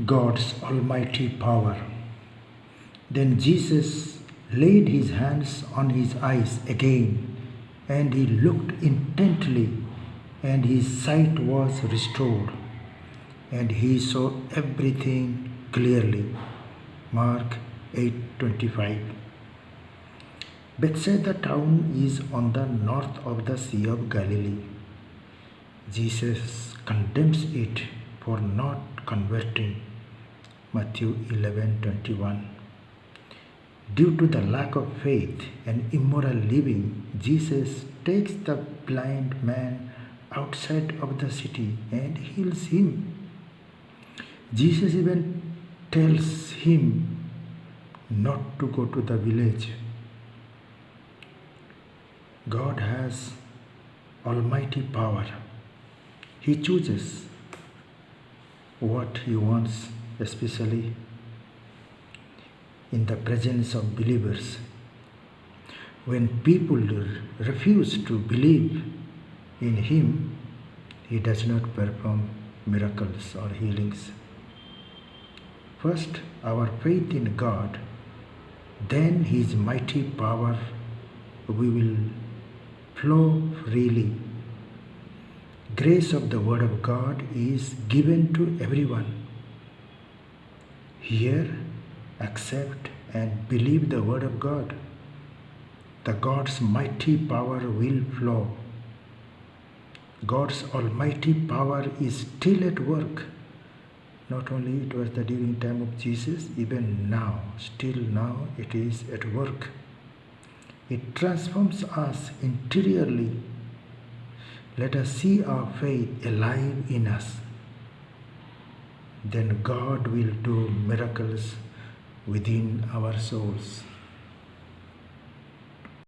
God's almighty power. Then Jesus laid his hands on his eyes again, and he looked intently, and his sight was restored, and he saw everything clearly. Mark 8:25. Bethsaida town is on the north of the Sea of Galilee. Jesus condemns it for not converting. Matthew 11:21. Due to the lack of faith and immoral living, Jesus takes the blind man outside of the city and heals him. Jesus even tells him not to go to the village. God has almighty power. He chooses what he wants, especially in the presence of believers. When people refuse to believe in him, he does not perform miracles or healings. First, our faith in God, then his mighty power will flow freely. Grace of the Word of God is given to everyone. Hear, accept, and believe the Word of God. The God's mighty power will flow. God's almighty power is still at work. Not only it was the during time of Jesus, even now, still now it is at work. It transforms us interiorly. Let us see our faith alive in us. Then God will do miracles within our souls.